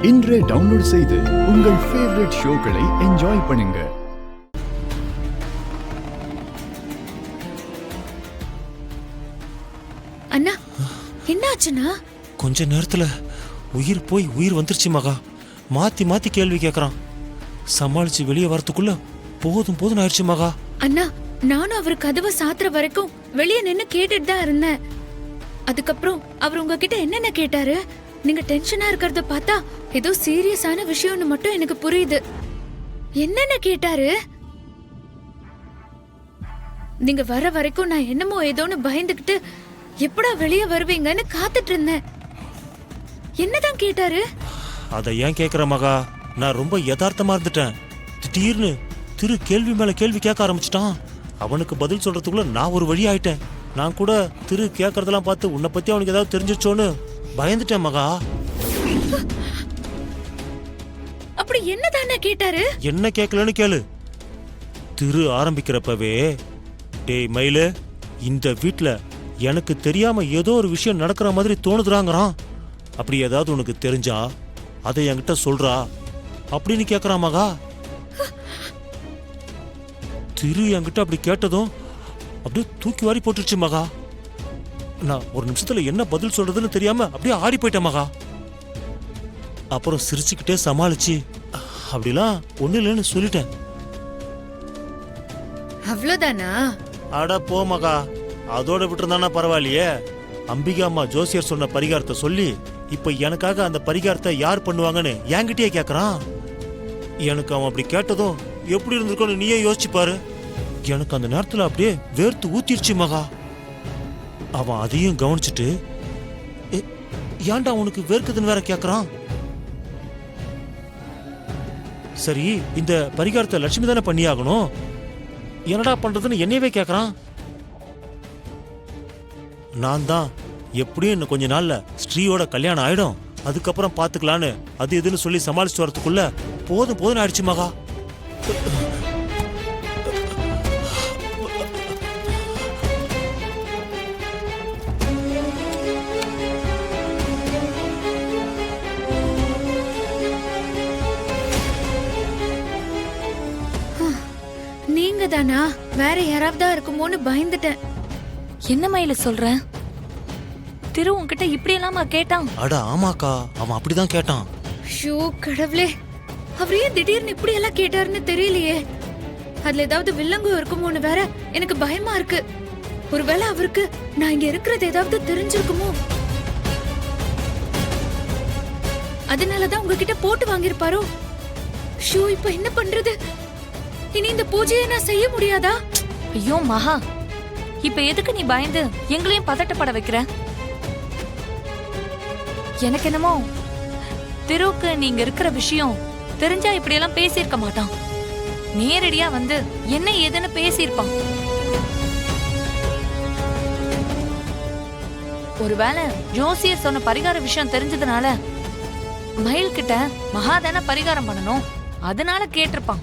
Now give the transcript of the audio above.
இன்றே டவுன்லோட் செய்து உங்கள் ஃபேவரட் ஷோக்களை என்ஜாய் பண்ணுங்க. அண்ணா, என்ன ஆச்சுன்னா? கொஞ்ச நேரத்துல உயிர் போய் உயிர் வந்துருச்சு மகா. மாத்தி மாத்தி கேள்வி கேக்குறான். சமாளிச்சு வெளியே வரதுக்குள்ள போதும் போதும் ஆயிடுச்சு மகா. அண்ணா, நானும் அவர் கதவை சாத்துற வரைக்கும் வெளியே நின்னு கேட்டுட்டு தான் இருந்தேன். அதுக்கப்புறம் அவர் உங்ககிட்ட என்னென்ன கேட்டாரு? நீங்க டென்ஷனா இருக்கிறத பார்த்தா ஏதோ சீரியஸான விஷயம்னு மட்டும் எனக்கு புரியுது. என்னென்ன கேட்டாரு? நீங்க வர வரைக்கும் நான் என்னமோ ஏதோன்னு பயந்துகிட்டு எப்படா வெளியே வருவீங்கன்னு காத்துட்டு இருந்தேன். என்னதான் கேட்டாரு? அத ஏன் கேக்குற மகா? நான் ரொம்ப யதார்த்தமா இருந்துட்டேன். திடீர்னு திரு கேள்வி மேல கேள்வி கேட்க ஆரம்பிச்சிட்டான். அவனுக்கு பதில் சொல்றதுக்குள்ள நான் ஒரு வழி ஆயிட்டேன். நான் கூட திரு கேட்கறதெல்லாம் பார்த்து உன்னை பத்தி அவனுக்கு ஏதாவது தெரிஞ்சிருச்சோன்னு பயந்துட்டேன் மகா. அப்படி என்னதானே கேட்டாரு? என்ன கேட்கலன்னு கேளு. திரு ஆரம்பிக்கிறப்பவே, டேய் மயிலு, இந்த வீட்ல எனக்கு தெரியாம ஏதோ ஒரு விஷயம் நடக்கிற மாதிரி தோணுதுறாங்கறான். அப்படி ஏதாவது உனக்கு தெரிஞ்சா அதை என்கிட்ட சொல்றா அப்படின்னு கேக்குறான் மகா. திரு என்கிட்ட அப்படி கேட்டதும் அப்படியே தூக்கி வாரி போட்டுருச்சு மகா. நான் ஒரு நிமிஷத்துல என்ன பதில் சொல்றதுன்னு தெரியாம அப்படியே ஆடி போயிட்டேன் மகா. அப்புறம் சிரிச்சுக்கிட்டே சமாளிச்சு அப்படிலாம் ஒண்ணு இல்லைன்னு சொல்லிட்டேன். அவ்வளவுதானா? அட போ மகா, அதோட விட்டுருந்தானா பரவாயில்லையே. அம்பிகா அம்மா ஜோசியர் சொன்ன பரிகாரத்தை சொல்லி இப்ப எனக்காக அந்த பரிகாரத்தை யார் பண்ணுவாங்கன்னு என்கிட்டயே கேக்குறான். எனக்கு அவன் அப்படி கேட்டதும் எப்படி இருந்திருக்கோன்னு நீயே யோசிச்சு பாரு. எனக்கு அந்த நேரத்துல அப்படியே வேர்த்து ஊத்திருச்சு மகா. அவன் அதையும் கவனிச்சுட்டு, ஏன்டா உனக்கு வேர்க்குதுன்னு வேற கேக்குறான். சரி, இந்த பரிகாரத்தை லட்சுமி தானே பண்ணியாகணும், என்னடா பண்றதுன்னு என்னையவே கேக்குறான். நான் தான் எப்படியும் இன்னும் கொஞ்ச நாள்ல ஸ்ரீயோட கல்யாணம் ஆயிடும், அதுக்கப்புறம் பாத்துக்கலான்னு அது இதுன்னு சொல்லி சமாளிச்சு வரதுக்குள்ள போதும் போதும் ஆயிடுச்சு மகா. நீங்க தானா? வேற யாராவதா இருக்குமோன்னு பயந்துட்டேன். என்ன மயில சொல்ற? திரு உன்கிட்ட இப்படி எல்லாமா கேட்டான்? அட ஆமாக்கா, அவன் அப்படிதான் கேட்டான். ஷோ கடவுளே, அவர் ஏன் திடீர்னு இப்படி எல்லாம் கேட்டாருன்னு தெரியலையே. அதுல ஏதாவது வில்லங்கு இருக்குமோன்னு வேற எனக்கு பயமா இருக்கு. ஒருவேளை அவருக்கு நான் இங்க இருக்கிறது ஏதாவது தெரிஞ்சிருக்குமோ? அதனாலதான் உங்ககிட்ட போட்டு வாங்கிருப்பாரோ? ஷோ, இப்ப என்ன பண்றது? இனி இந்த பூஜையை நான் செய்ய முடியாதா? ஐயோ மகா, இப்ப எதுக்கு நீ பயந்து எங்களையும் பதட்டப்பட வைக்கிற? எனக்கு என்னமோ திருவுக்கு நீங்க இருக்கிற விஷயம் தெரிஞ்சா இப்படி எல்லாம் பேசியிருக்க மாட்டான். நேரடியா வந்து என்ன ஏதுன்னு பேசியிருப்பான். ஒருவேளை ஜோசியர் சொன்ன பரிகார விஷயம் தெரிஞ்சதுனால மயில் கிட்ட மகாதான பரிகாரம் பண்ணணும், அதனால கேட்டிருப்பான்.